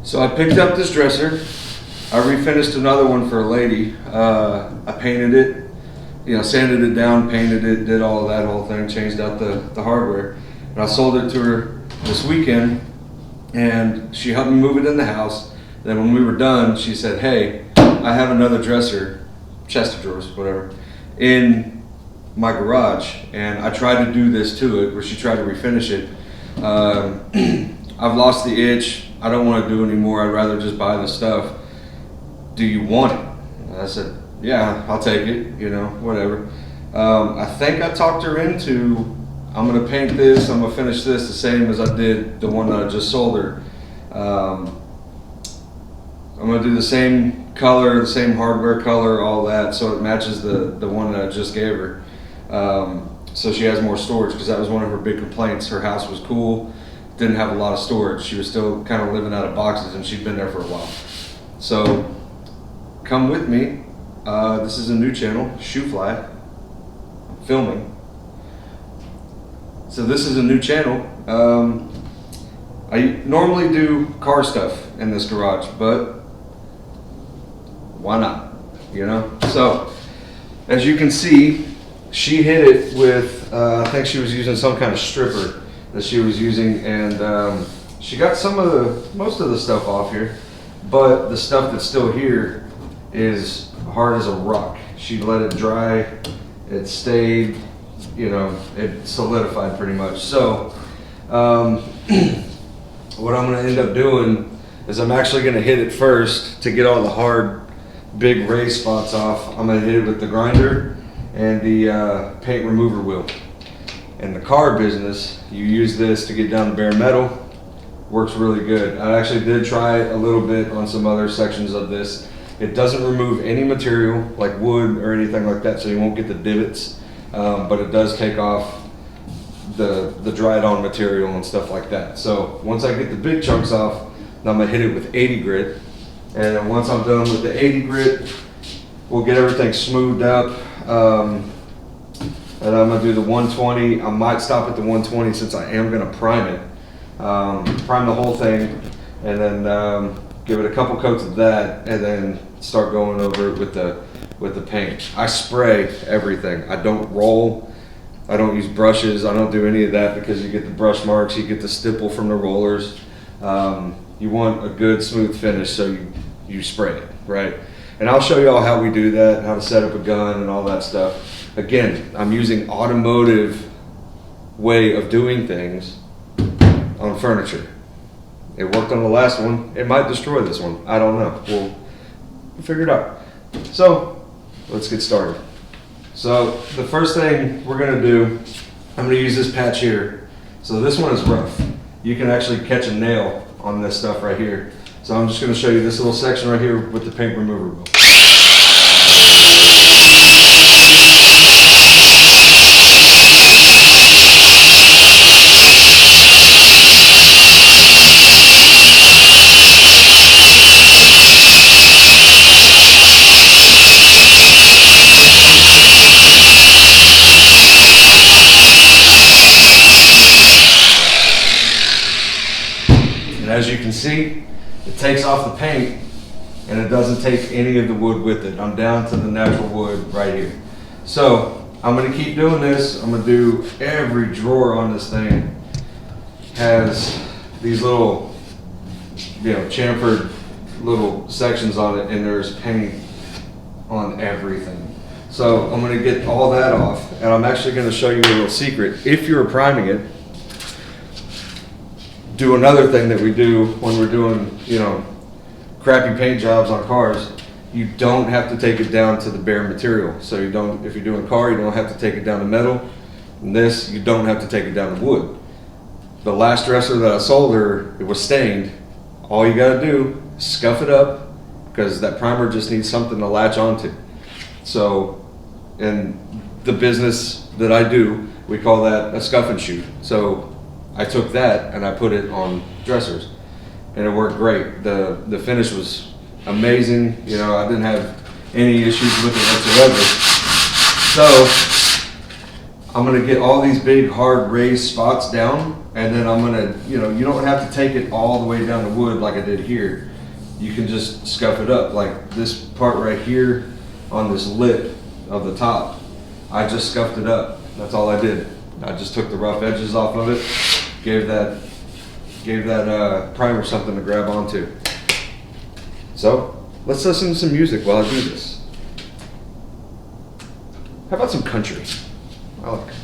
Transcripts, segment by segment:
So I picked up this dresser. I refinished another one for a lady. I painted it, sanded it down, painted it, did all of that whole thing, changed out the hardware. And I sold it to her this weekend, and she helped me move it in the house. Then when we were done, she said, "Hey, I have another dresser, chest of drawers, whatever, in my garage, and I tried to do this to it," where she tried to refinish it. I've lost the itch. I don't want to do anymore. I'd rather just buy the stuff. Do you want it? And I said, "Yeah, I'll take it, whatever." I think I talked her into, I'm going to paint this, I'm going to finish this the same as I did the one that I just sold her. I'm going to do the same color, the same hardware color, all that, so it matches the one that I just gave her. So she has more storage, because that was one of her big complaints. Her house was cool, didn't have a lot of storage. She was still kind of living out of boxes, and she'd been there for a while. So come with me. This is a new channel, Shoe Fly. I'm filming. So this is a new channel. I normally do car stuff in this garage, but why not? So as you can see, she hit it with, I think she was using some kind of stripper that she was using, and she got most of the stuff off here, but the stuff that's still here is hard as a rock. She let it dry, it stayed, it solidified pretty much. So what I'm going to end up doing is I'm actually going to hit it first to get all the hard big raised spots off. I'm going to hit it with the grinder and the paint remover wheel. In the car business, you use this to get down the bare metal. Works really good. I actually did try a little bit on some other sections of this. It doesn't remove any material like wood or anything like that, so you won't get the divots, but it does take off the dried on material and stuff like that. So once I get the big chunks off, then I'm gonna hit it with 80 grit. And then once I'm done with the 80 grit, we'll get everything smoothed up. And I'm gonna do the 120. I might stop at the 120 since I am gonna prime it. Prime the whole thing, and then give it a couple coats of that, and then start going over it with the paint. I spray everything. I don't roll. I don't use brushes. I don't do any of that, because you get the brush marks, you get the stipple from the rollers. You want a good smooth finish, so you spray it, right? And I'll show you all how we do that, how to set up a gun and all that stuff. Again, I'm using automotive way of doing things on furniture. It worked on the last one. It might destroy this one. I don't know. We'll figure it out. So let's get started. So the first thing we're gonna do, I'm gonna use this patch here. So this one is rough. You can actually catch a nail on this stuff right here. So I'm just gonna show you this little section right here with the paint remover wheel. As you can see, it takes off the paint, and it doesn't take any of the wood with it. I'm down to the natural wood right here. So I'm going to keep doing this. I'm going to do every drawer on this thing has these little, chamfered little sections on it, and there's paint on everything. So I'm going to get all that off, and I'm actually going to show you a little secret. If you're priming it, do another thing that we do when we're doing, crappy paint jobs on cars. You don't have to take it down to the bare material. So if you're doing a car, you don't have to take it down to metal. And this, you don't have to take it down to wood. The last dresser that I sold her, it was stained. All you gotta do is scuff it up, because that primer just needs something to latch onto. So in the business that I do, we call that a scuff and shoot. So I took that and I put it on dressers, and it worked great. The finish was amazing. I didn't have any issues with it whatsoever. So I'm gonna get all these big hard raised spots down, and then I'm gonna, you know, you don't have to take it all the way down to wood like I did here. You can just scuff it up, like this part right here on this lip of the top. I just scuffed it up. That's all I did. I just took the rough edges off of it, gave that primer something to grab onto. So let's listen to some music while I do this. How about some country? I like country.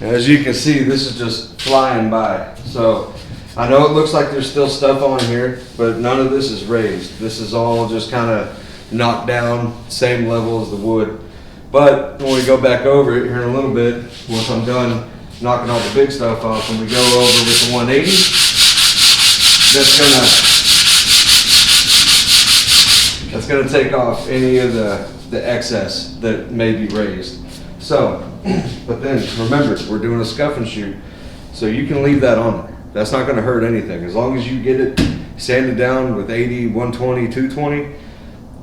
As you can see, this is just flying by. So I know it looks like there's still stuff on here, but none of this is raised. This is all just kind of knocked down, same level as the wood. But when we go back over it here in a little bit, once I'm done knocking all the big stuff off, when we go over with the 180, that's gonna take off any of the excess that may be raised. So, but then remember, we're doing a scuff and shoot, so you can leave that on there. That's not gonna hurt anything. As long as you get it sanded down with 80, 120, 220.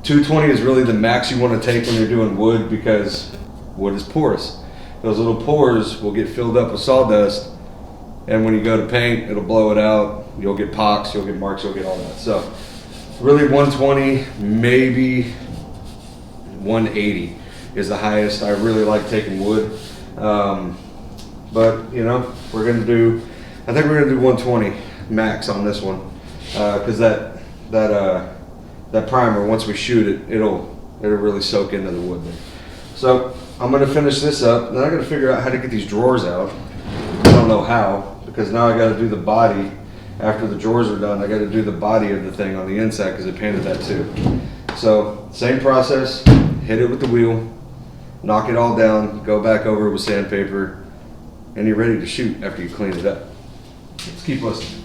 220 is really the max you want to take when you're doing wood, because wood is porous. Those little pores will get filled up with sawdust, and when you go to paint, it'll blow it out. You'll get pocks, you'll get marks, you'll get all that. So really 120, maybe 180 is the highest. I really like taking wood. But you know, I think we're gonna do 120 max on this one, because that primer, once we shoot it, it'll really soak into the wood there. So I'm gonna finish this up, then I gotta figure out how to get these drawers out. I don't know how, because now I gotta do the body. After the drawers are done, I gotta do the body of the thing on the inside, because I painted that too. So same process, hit it with the wheel, knock it all down, go back over it with sandpaper, and you're ready to shoot after you clean it up. Let's keep listening.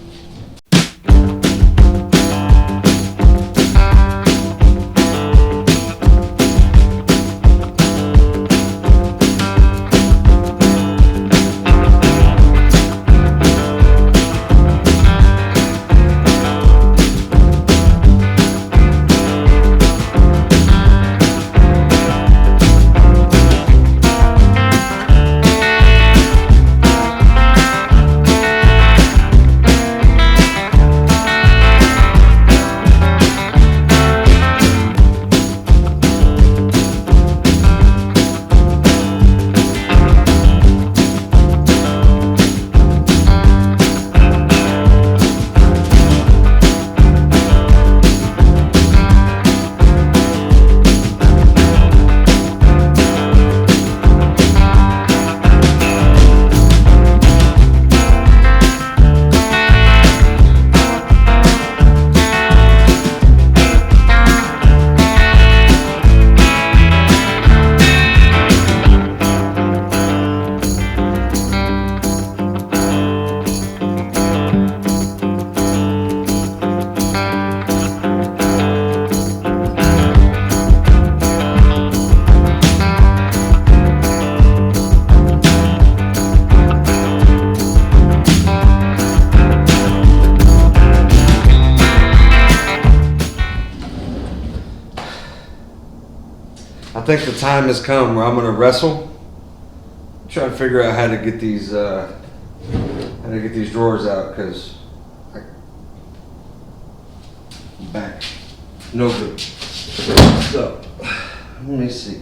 I think the time has come where I'm gonna wrestle, try to figure out how to get these drawers out, because back no good. So let me see.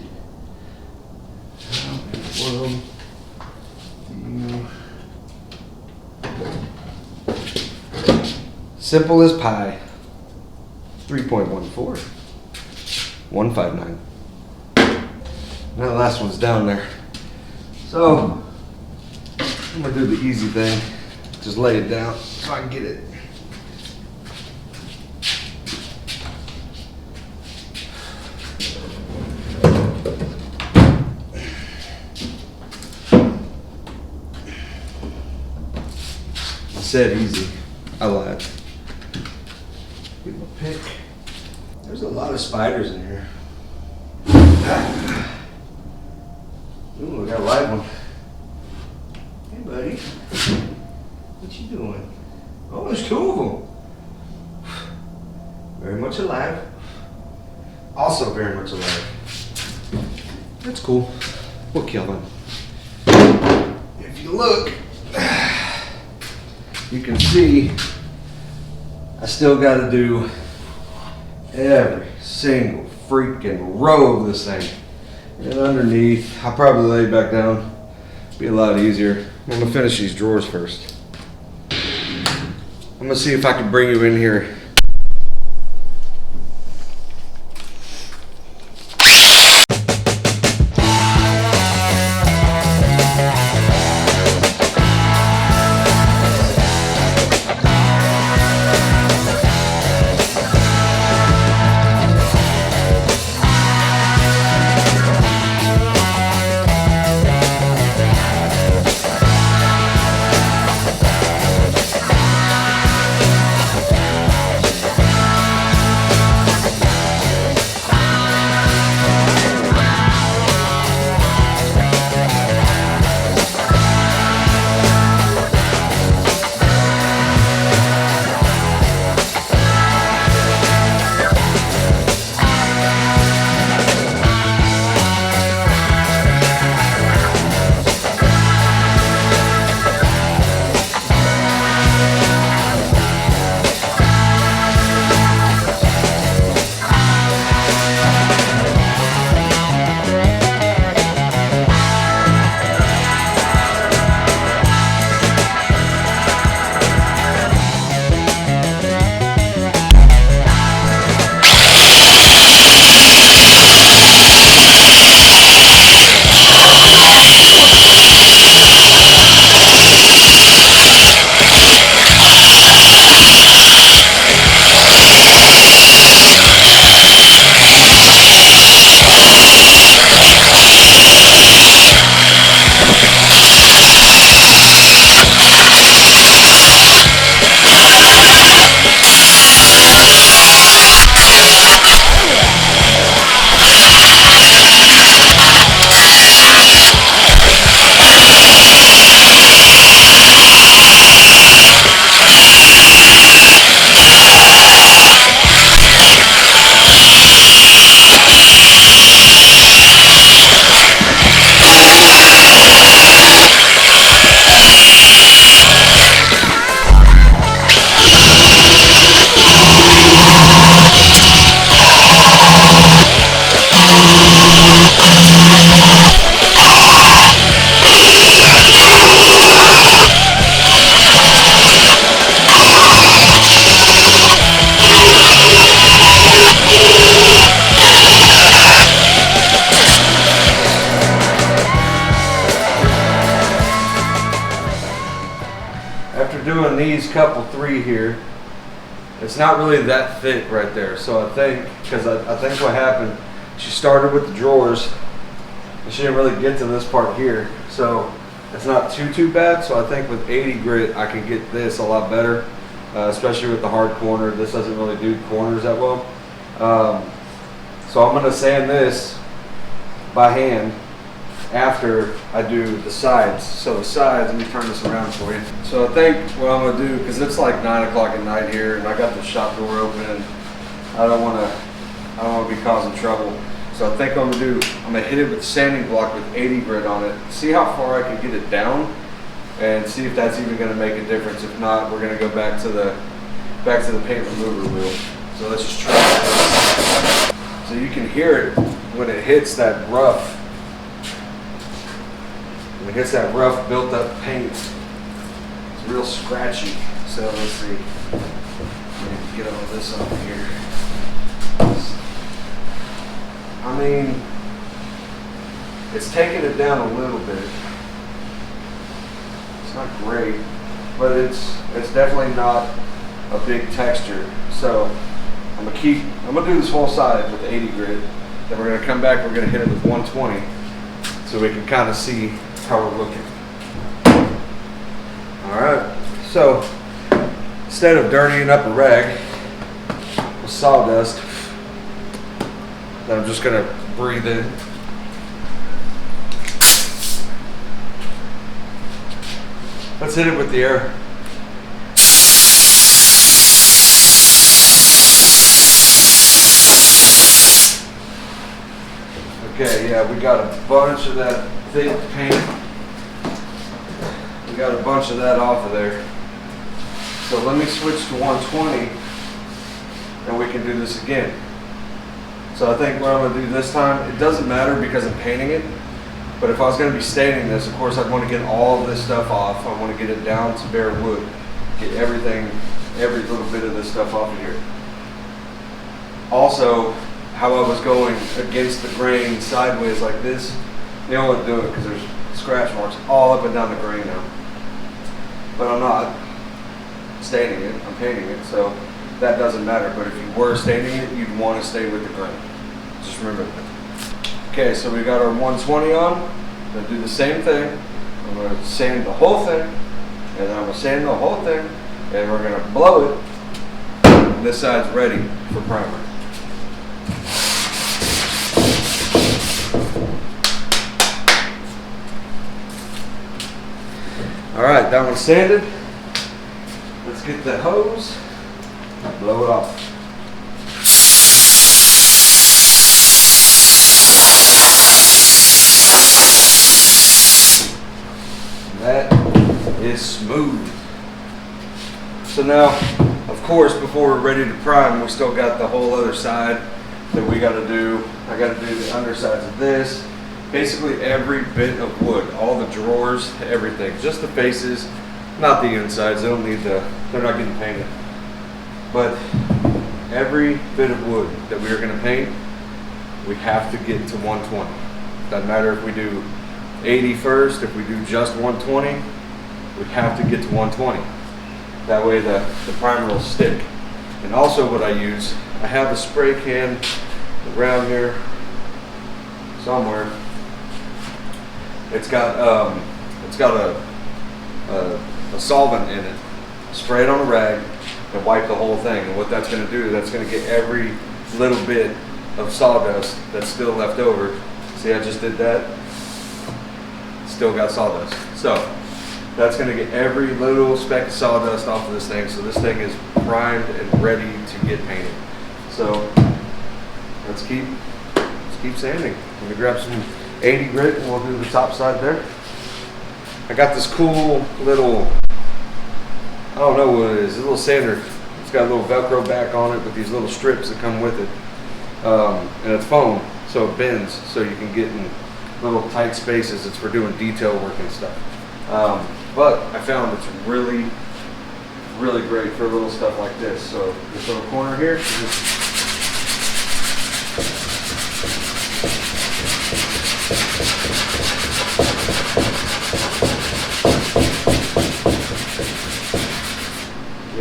Simple as pie. 3.14. 159. Now the last one's down there. So I'm gonna do the easy thing. Just lay it down so I can get it. I said easy. I lied. Get my pick. There's a lot of spiders in here. Ooh, we got a live one. Hey, buddy. What you doing? Oh, there's two of them. Very much alive. Also very much alive. That's cool. We'll kill them. If you look, you can see I still got to do every single freaking row of this thing. And underneath, I'll probably lay it back down. Be a lot easier. I'm gonna finish these drawers first. I'm gonna see if I can bring you in here. on these couple 3 here, it's not really that thick right there. So I think, because I think what happened, she started with the drawers and she didn't really get to this part here. So it's not too bad. So I think with 80 grit, I can get this a lot better, especially with the hard corner. This doesn't really do corners that well. So I'm gonna sand this by hand after I do the sides. So the sides, let me turn this around for you. So I think what I'm gonna do, because it's like 9 o'clock at night here and I got the shop door open and I don't wanna be causing trouble. So I think what I'm gonna do, I'm gonna hit it with a sanding block with 80 grit on it, see how far I can get it down and see if that's even gonna make a difference. If not, we're gonna go back to the paint remover wheel. So let's just try it. So you can hear it when it hits that rough. When it hits that rough built up paint, it's real scratchy. So let's see. Let me get all this up here. I mean, it's taking it down a little bit. It's not great, but it's definitely not a big texture. So I'm gonna do this whole side with the 80 grit. Then we're gonna come back, we're gonna hit it with 120 so we can kind of see how we're looking. All right, so instead of dirtying up a rag with sawdust, then I'm just gonna breathe in. Let's hit it with the air. Okay, yeah, we got a bunch of that thick paint. We got a bunch of that off of there. So let me switch to 120 and we can do this again. So I think what I'm gonna do this time, it doesn't matter because I'm painting it, but if I was gonna be staining this, of course I'd wanna get all of this stuff off. I wanna get it down to bare wood. Get everything, every little bit of this stuff off of here. Also, how I was going against the grain sideways like this, they don't want to do it because there's scratch marks all up and down the grain now. But I'm not staining it, I'm painting it, so that doesn't matter. But if you were staining it, you'd want to stay with the grain. Just remember that. Okay, so we got our 120 on. I'm going to do the same thing. I'm going to sand the whole thing, and then I'm going to sand the whole thing, and we're going to blow it. And this side's ready for primer. All right, that one's sanded. Let's get the hose, blow it off. That is smooth. So now, of course, before we're ready to prime, we still got the whole other side that we got to do. I got to do the undersides of this. Basically every bit of wood, all the drawers, everything, just the faces, not the insides. They don't need they're not getting painted. But every bit of wood that we are going to paint, we have to get to 120. Doesn't matter if we do 80 first, if we do just 120, we have to get to 120. That way the primer will stick. And also what I use, I have a spray can around here somewhere. It's got a solvent in it. Spray it on a rag and wipe the whole thing. And what that's going to do, that's going to get every little bit of sawdust that's still left over. See, I just did that. Still got sawdust. So that's going to get every little speck of sawdust off of this thing. So this thing is primed and ready to get painted. So let's keep sanding. I'm going to grab some 80 grit and we'll do the top side there. I got this cool little, I don't know what it is, a little sander. It's got a little Velcro back on it with these little strips that come with it. And it's foam, so it bends, so you can get in little tight spaces. It's for doing detail work and stuff. But I found it's really, really great for little stuff like this. So this little corner here,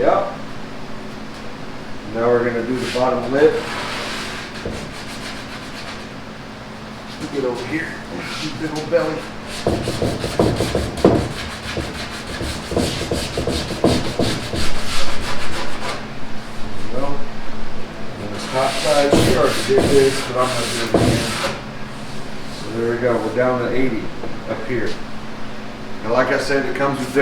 Yep. Now we're going to do the bottom lip. Get over here. Big old belly. Top side, she already did this, but I'm going to do it again. So there we go, we're down to 80 up here. And like I said, it comes with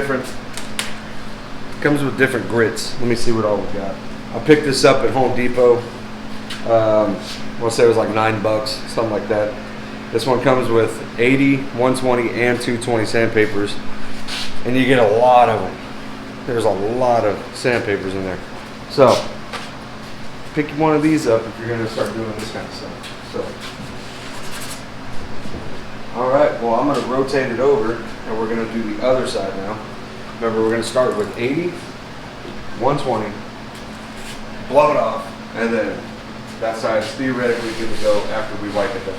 different grits. Let me see what all we got. I picked this up at Home Depot. I'll say it was like $9, something like that. This one comes with 80, 120, and 220 sandpapers. And you get a lot of them. There's a lot of sandpapers in there. So, pick one of these up if you're going to start doing this kind of stuff. So, all right, well, I'm going to rotate it over, and we're going to do the other side now. Remember, we're going to start with 80, 120, blow it off, and then that side is theoretically good to go after we wipe it down.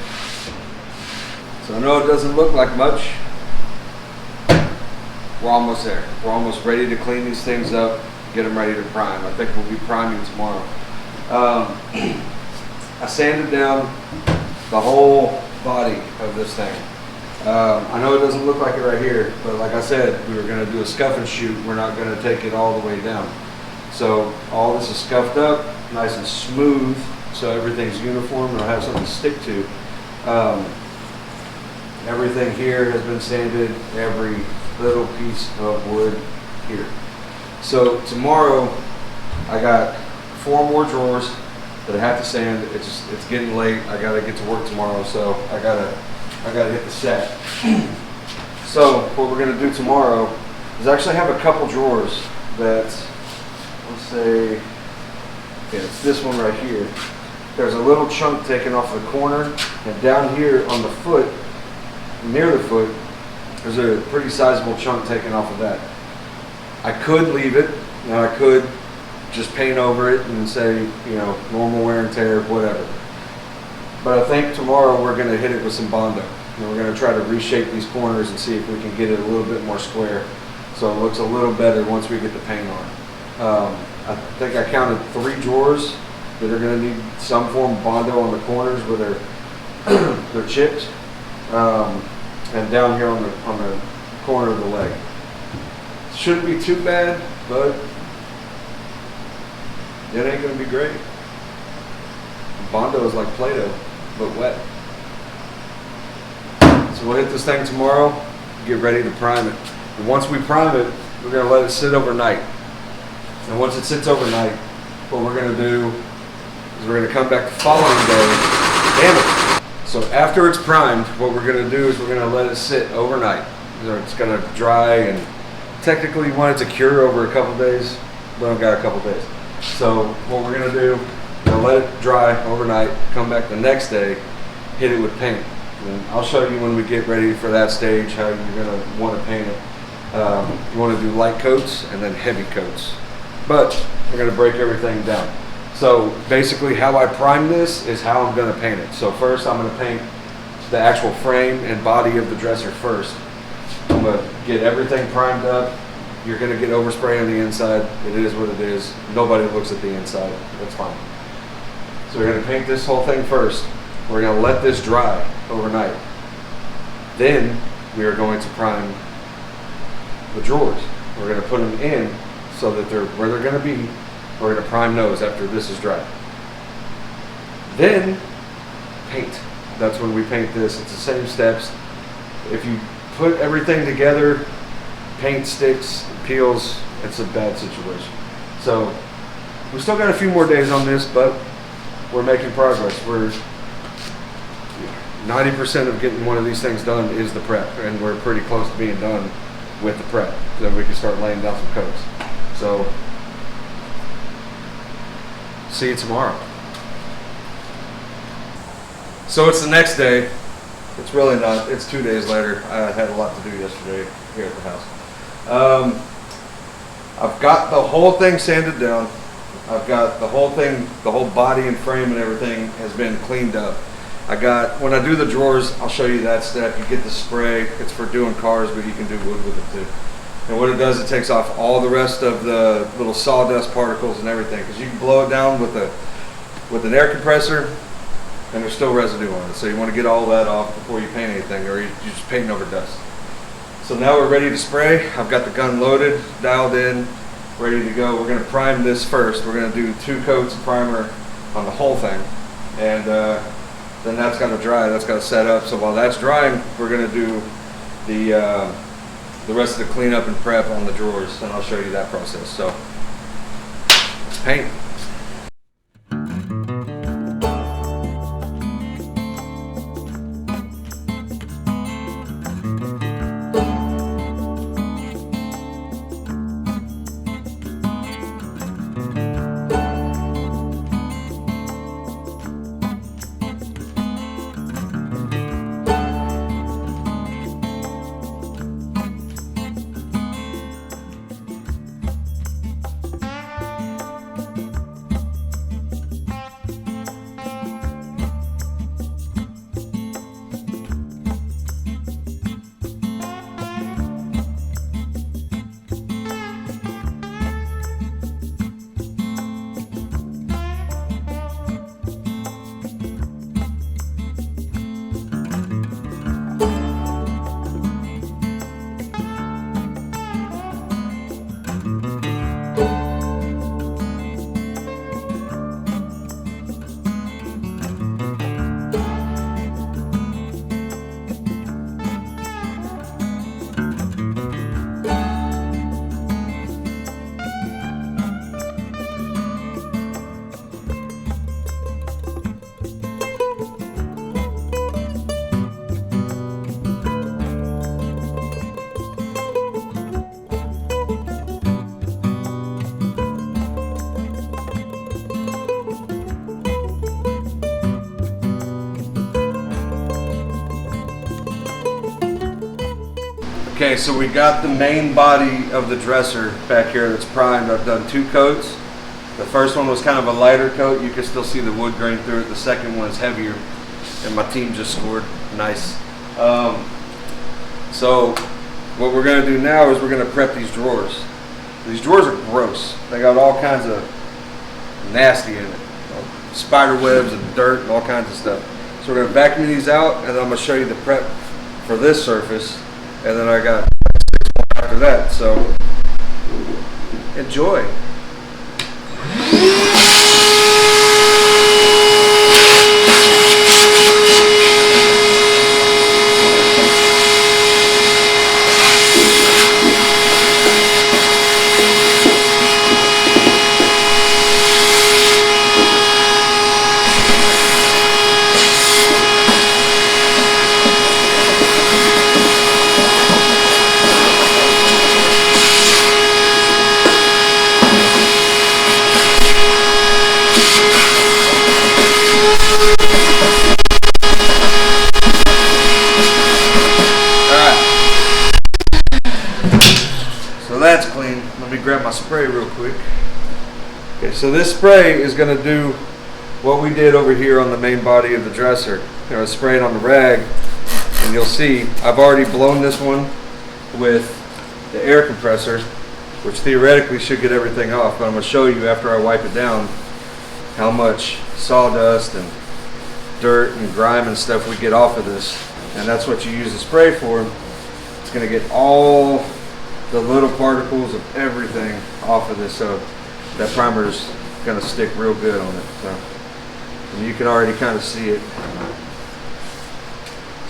So I know it doesn't look like much. We're almost there. We're almost ready to clean these things up, get them ready to prime. I think we'll be priming tomorrow. I sanded down the whole body of this thing. I know it doesn't look like it right here, but like I said, we were going to do a scuff and shoot. We're not going to take it all the way down. So all this is scuffed up, nice and smooth, so everything's uniform and I'll have something to stick to. Everything here has been sanded, every little piece of wood here. So tomorrow I got 4 more drawers that I have to sand. It's getting late. I gotta get to work tomorrow, so I gotta hit the set. So what we're gonna do tomorrow is actually have a couple drawers that, let's say, yeah, it's this one right here. There's a little chunk taken off the corner, and down here on the foot, near the foot, there's a pretty sizable chunk taken off of that. I could leave it, and I could just paint over it and say, you know, normal wear and tear, whatever. But I think tomorrow we're going to hit it with some Bondo. And we're going to try to reshape these corners and see if we can get it a little bit more square so it looks a little better once we get the paint on. I think I counted 3 drawers that are going to need some form of Bondo on the corners where they're chipped. And down here on the corner of the leg. Shouldn't be too bad, but it ain't gonna be great. Bondo is like Play-Doh, but wet. So we'll hit this thing tomorrow, get ready to prime it. And once we prime it, we're gonna let it sit overnight. And once it sits overnight, what we're gonna do is we're gonna come back the following day. Damn it! So after it's primed, what we're going to do is we're going to let it sit overnight. It's going to dry, and technically you want it to cure over a couple days. We don't got a couple days. So what we're going to do, we're going to let it dry overnight, come back the next day, hit it with paint. And I'll show you when we get ready for that stage how you're going to want to paint it. You want to do light coats and then heavy coats. But we're going to break everything down. So basically how I prime this is how I'm going to paint it. So first I'm going to paint the actual frame and body of the dresser first. I'm going to get everything primed up. You're going to get overspray on the inside. It is what it is. Nobody looks at the inside. That's fine. So we're going to paint this whole thing first. We're going to let this dry overnight. Then we are going to prime the drawers. We're going to put them in so that they're where they're going to be. We're going to prime those after this is dry. Then paint. That's when we paint this. It's the same steps. If you put everything together, paint sticks, peels, it's a bad situation. So we still got a few more days on this, but we're making progress. We're 90% of getting one of these things done is the prep, and we're pretty close to being done with the prep. Then we can start laying down some coats. So see you tomorrow. So it's the next day. It's really not. It's 2 days later. I had a lot to do yesterday here at the house. I've got the whole thing sanded down. I've got the whole thing, the whole body and frame and everything has been cleaned up. When I do the drawers, I'll show you that step. You get the spray. It's for doing cars, but you can do wood with it too. And what it does, it takes off all the rest of the little sawdust particles and everything. Because you can blow it down with an air compressor, and there's still residue on it. So you want to get all that off before you paint anything, or you're just painting over dust. So now we're ready to spray. I've got the gun loaded, dialed in, ready to go. We're going to prime this first. We're going to do 2 coats of primer on the whole thing, and then that's got to dry. That's got to set up. So while that's drying, we're going to do the rest of the cleanup and prep on the drawers, and I'll show you that process. So let's paint. Okay, so we got the main body of the dresser back here that's primed. I've done 2 coats. The first one was kind of a lighter coat. You can still see the wood grain through it. The second one is heavier, and my team just scored. Nice. So what we're going to do now is we're going to prep these drawers. These drawers are gross. They got all kinds of nasty in it. Spider webs and dirt and all kinds of stuff. So we're going to vacuum these out, and then I'm going to show you the prep for this surface. And then I got 6 more after that, so enjoy. That's clean. Let me grab my spray real quick. Okay, so this spray is going to do what we did over here on the main body of the dresser. You know, spray it on the rag, and you'll see I've already blown this one with the air compressor, which theoretically should get everything off, but I'm going to show you after I wipe it down how much sawdust and dirt and grime and stuff we get off of this. And that's what you use the spray for. It's going to get all the little particles of everything off of this, so that primer is going to stick real good on it. So, and you can already kind of see it.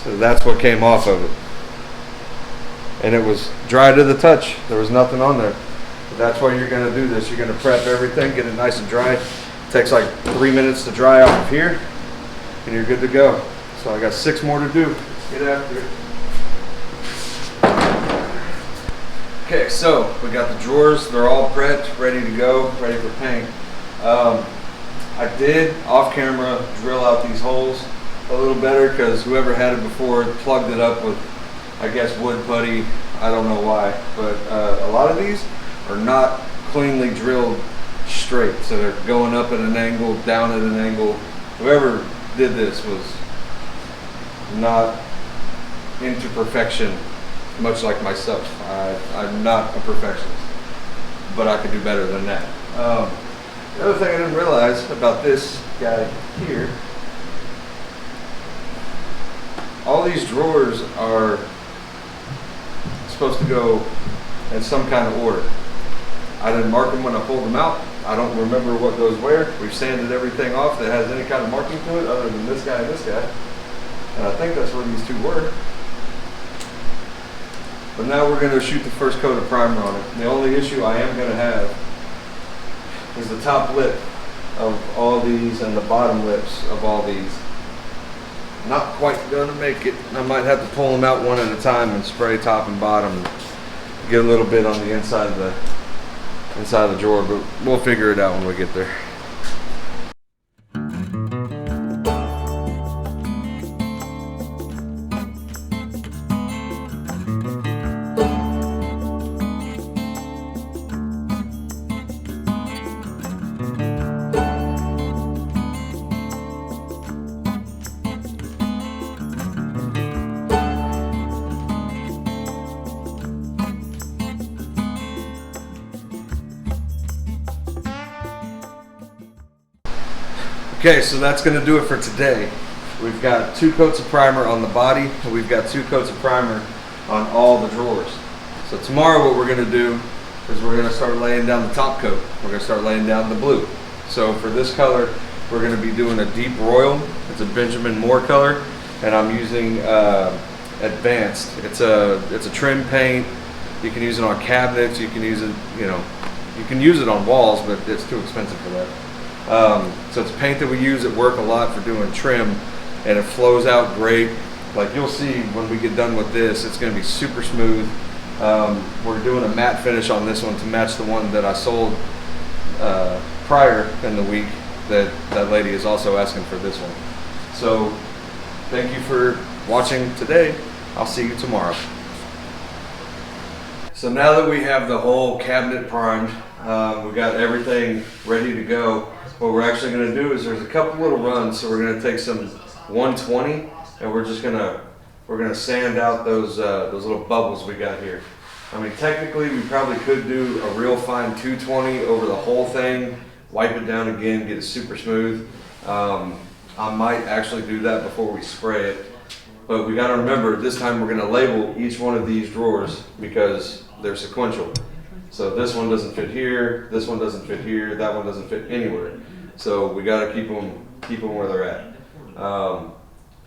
So that's what came off of it, and it was dry to the touch. There was nothing on there. But that's why you're going to do this. You're going to prep everything, get it nice and dry. It takes like 3 minutes to dry off of here, and you're good to go. So I got 6 more to do. Let's get after it. Okay, so we got the drawers. They're all prepped, ready to go, ready for paint. I did off camera drill out these holes a little better because whoever had it before plugged it up with, I guess, wood putty. I don't know why, but a lot of these are not cleanly drilled straight, so they're going up at an angle, down at an angle. Whoever did this was not into perfection. much like myself. I'm not a perfectionist, but I could do better than that. The other thing I didn't realize about this guy here, all these drawers are supposed to go in some kind of order. I didn't mark them when I pulled them out. I don't remember what goes where. We've sanded everything off that has any kind of marking to it other than this guy and this guy. And I think that's where these two were. But now we're going to shoot the first coat of primer on it. The only issue I am going to have is the top lip of all these and the bottom lips of all these. Not quite going to make it. I might have to pull them out one at a time and spray top and bottom. Get a little bit on the inside of the drawer, but we'll figure it out when we get there. Okay, so that's going to do it for today. We've got 2 coats of primer on the body, and we've got 2 coats of primer on all the drawers. So tomorrow what we're going to do is we're going to start laying down the top coat. We're going to start laying down the blue. So for this color, we're going to be doing a deep royal. It's a Benjamin Moore color, and I'm using advanced. It's a trim paint. You can use it on cabinets. You can use it, you can use it on walls, but it's too expensive for that. So it's paint that we use at work a lot for doing trim, and it flows out great. Like you'll see when we get done with this, it's going to be super smooth. We're doing a matte finish on this one to match the one that I sold prior in the week. That lady is also asking for this one. So thank you for watching today. I'll see you tomorrow. So now that we have the whole cabinet primed, we got everything ready to go. What we're actually going to do is there's a couple little runs. So we're going to take some 120 and we're going to sand out those little bubbles we got here. I mean, technically we probably could do a real fine 220 over the whole thing, wipe it down again, get it super smooth. I might actually do that before we spray it. But we got to remember this time we're going to label each one of these drawers because they're sequential. So this one doesn't fit here, this one doesn't fit here, that one doesn't fit anywhere. So we got to keep them where they're at.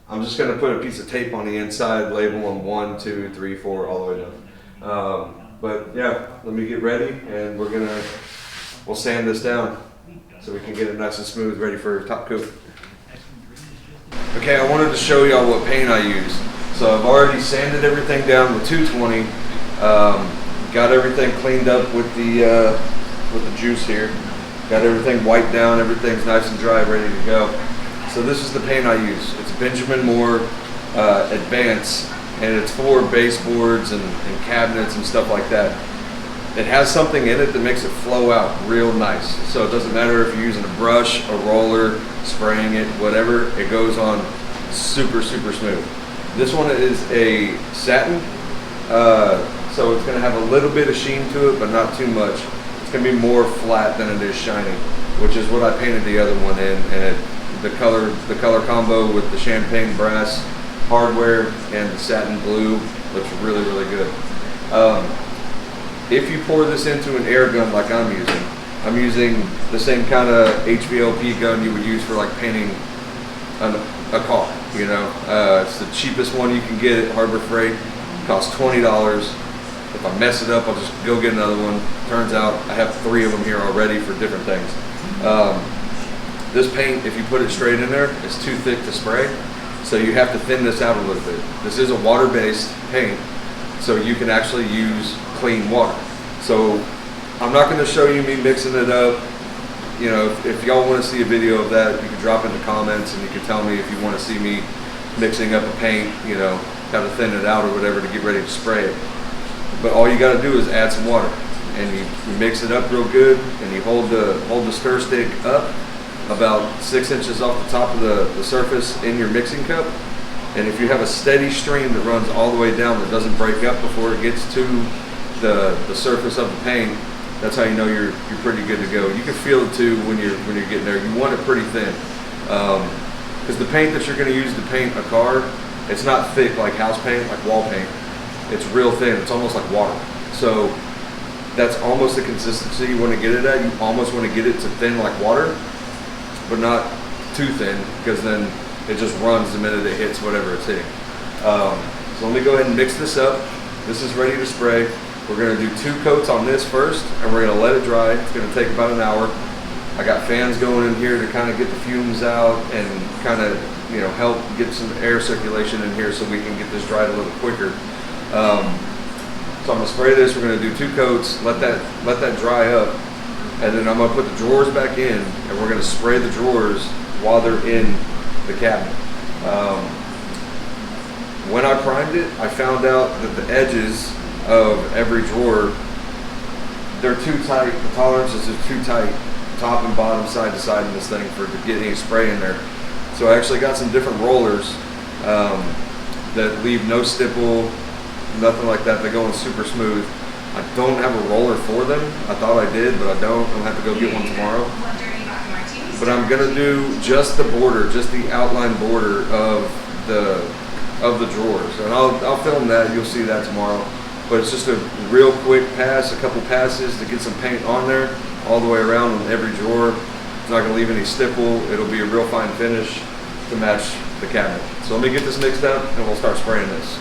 I'm just going to put a piece of tape on the inside, label them 1, 2, 3, 4, all the way down. But yeah, let me get ready, and we'll sand this down so we can get it nice and smooth, ready for top coat. Okay, I wanted to show y'all what paint I use. So I've already sanded everything down with 220. Got everything cleaned up with the juice here. Got everything wiped down, everything's nice and dry, ready to go. So this is the paint I use. It's Benjamin Moore Advance, and it's for baseboards and cabinets and stuff like that. It has something in it that makes it flow out real nice. So it doesn't matter if you're using a brush, a roller, spraying it, whatever, it goes on super, super smooth. This one is a satin. So it's going to have a little bit of sheen to it, but not too much. It's going to be more flat than it is shiny, which is what I painted the other one in. And the color combo with the champagne brass hardware and the satin blue looks really, really good. If you pour this into an air gun like I'm using the same kind of HVLP gun you would use for like painting a car. It's the cheapest one you can get at Harbor Freight. It costs $20. If I mess it up, I'll just go get another one. Turns out I have 3 of them here already for different things. This paint, if you put it straight in there, it's too thick to spray. So you have to thin this out a little bit. This is a water-based paint, so you can actually use clean water. So I'm not going to show you me mixing it up. If y'all want to see a video of that, you can drop in the comments and you can tell me if you want to see me mixing up a paint, how to thin it out or whatever to get ready to spray it. But all you got to do is add some water, and you mix it up real good, and you hold the stir stick up about 6 inches off the top of the surface in your mixing cup, And if you have a steady stream that runs all the way down that doesn't break up before it gets to the surface of the paint, that's how you know you're pretty good to go. You can feel it too when you're getting there. You want it pretty thin, because the paint that you're going to use to paint a car, it's not thick like house paint, like wall paint. It's real thin. It's almost like water. So that's almost the consistency you want to get it at. You almost want to get it to thin like water, but not too thin, because then it just runs the minute it hits whatever it's hitting. So let me go ahead and mix this up. This is ready to spray. We're going to do 2 coats on this first, and we're going to let it dry. It's going to take about an hour. I got fans going in here to kind of get the fumes out and kind of, you know, help get some air circulation in here so we can get this dried a little quicker. So I'm going to spray this. We're going to do 2 coats, let that dry up, and then I'm going to put the drawers back in, and we're going to spray the drawers while they're in the cabinet. When I primed it, I found out that the edges of every drawer, they're too tight. The tolerances are too tight, top and bottom, side to side in this thing for to get any spray in there. So I actually got some different rollers that leave no stipple, nothing like that. They go in super smooth. I don't have a roller for them. I thought I did, but I don't. I'm gonna have to go get one tomorrow. But I'm gonna do just the border, just the outline border of the drawers, and I'll film that. You'll see that tomorrow. But it's just a real quick pass, a couple passes to get some paint on there, all the way around on every drawer. It's not gonna leave any stipple. It'll be a real fine finish to match the cabinet. So let me get this mixed up, and we'll start spraying this.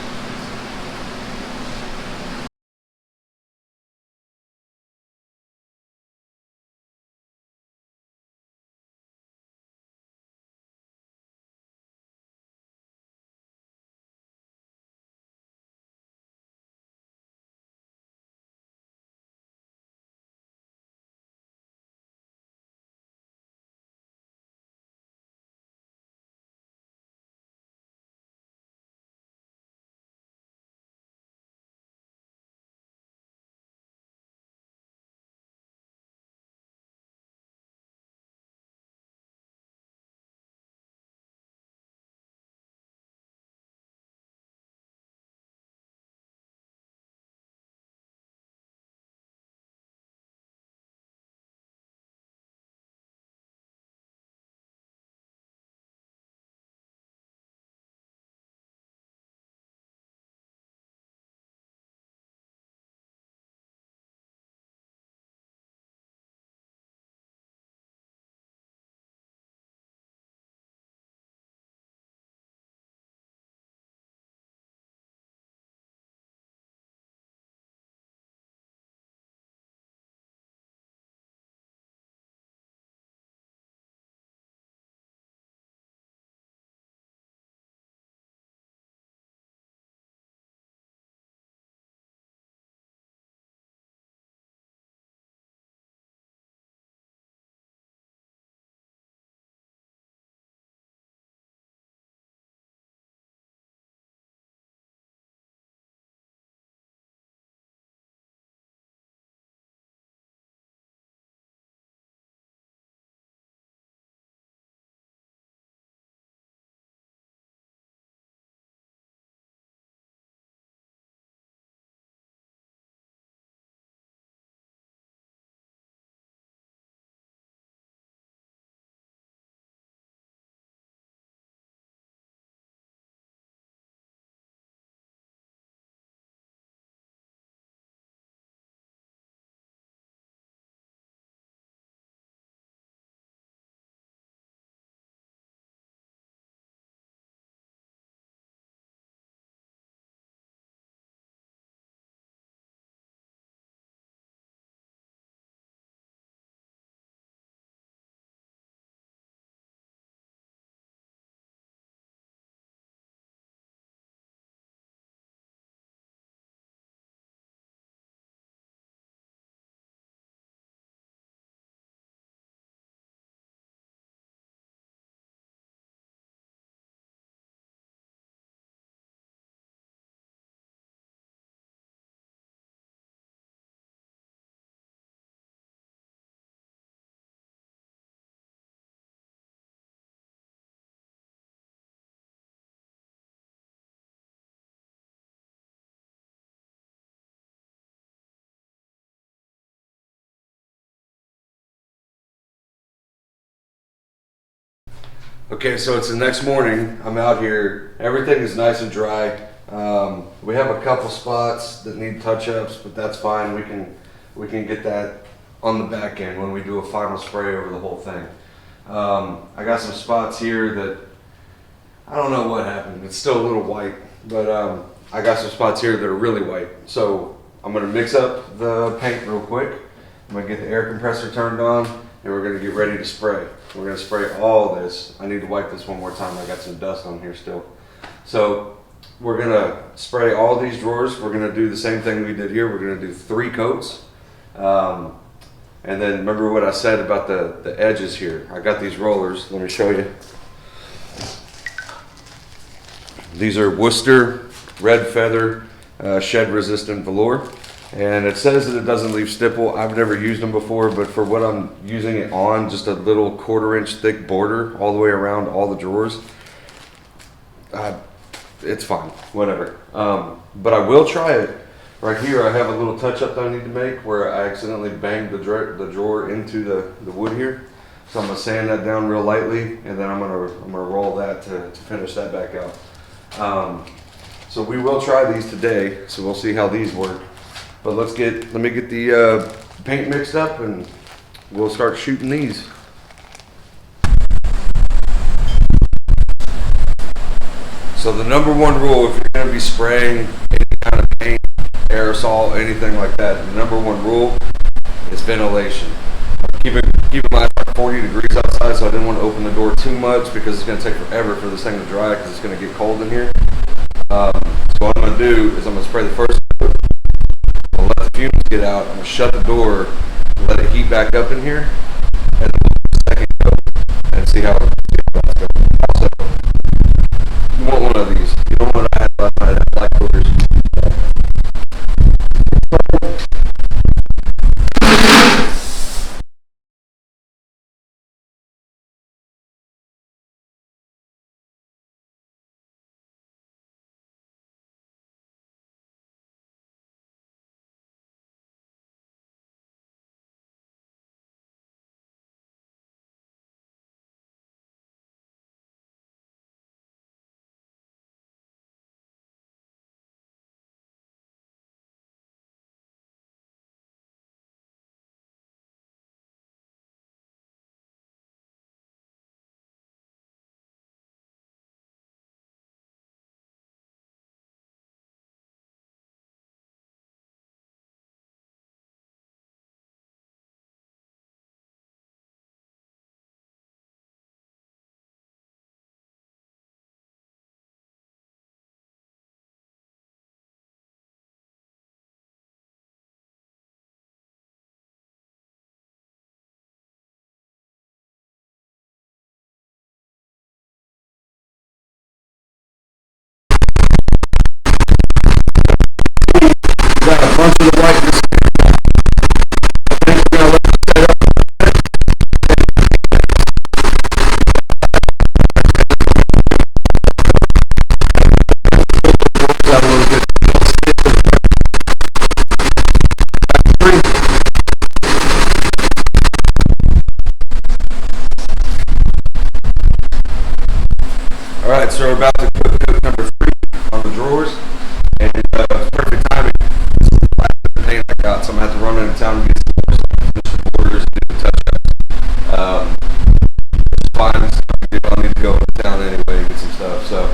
Okay, so it's the next morning. I'm out here. Everything is nice and dry. We have a couple spots that need touch-ups, but that's fine. We can get that on the back end when we do a final spray over the whole thing. I got some spots here that I don't know what happened. It's still a little white, but I got some spots here that are really white. So I'm gonna mix up the paint real quick. I'm gonna get the air compressor turned on, and we're gonna get ready to spray. We're gonna spray all this. I need to wipe this one more time. I got some dust on here still. So we're gonna spray all these drawers. We're gonna do the same thing we did here. We're gonna do 3 coats. And then remember what I said about the edges here. I got these rollers. Let me show you. These are Worcester Red Feather shed resistant velour. And it says that it doesn't leave stipple. I've never used them before, but for what I'm using it on, just a little 1/4 inch thick border all the way around all the drawers. It's fine, whatever. But I will try it. Right here, I have a little touch up that I need to make where I accidentally banged the drawer into the wood here. So I'm gonna sand that down real lightly, and then I'm gonna roll that to finish that back out. So we will try these today. So we'll see how these work. But let me get the paint mixed up, and we'll start shooting these. So the number 1 rule, if you're going to be spraying any kind of paint, aerosol, anything like that, the number 1 rule is ventilation. Keep in mind it's like 40 degrees outside, so I didn't want to open the door too much because it's going to take forever for this thing to dry because it's going to get cold in here. So what I'm going to do is I'm going to spray the first coat. I'll let the fumes get out. I'm going to shut the door, let it heat back up in here, and then we'll do the second coat and see how that's going. Also, you want one of these. You don't want to have black coaters. Got a bunch of the whiteness. I think we're going to let it set up. Got a little bit. All right, so we're about to cook coat number 3 on the drawers, and perfect timing. The paint I got, so I'm gonna have to run into town and get some more orders and do the touch-ups. It's fine. I'll need to go into town anyway and get some stuff. So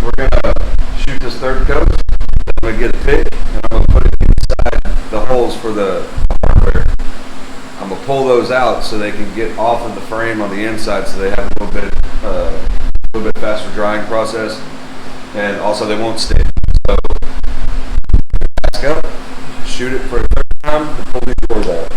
we're gonna shoot this 3rd coat. Then I'm gonna get a pick and I'm gonna put it inside the holes for the hardware. I'm gonna pull those out so they can get off of the frame on the inside, so they have a little bit faster drying process, and also they won't stick. So mask up, shoot it for a 3rd time, and pull these doors out.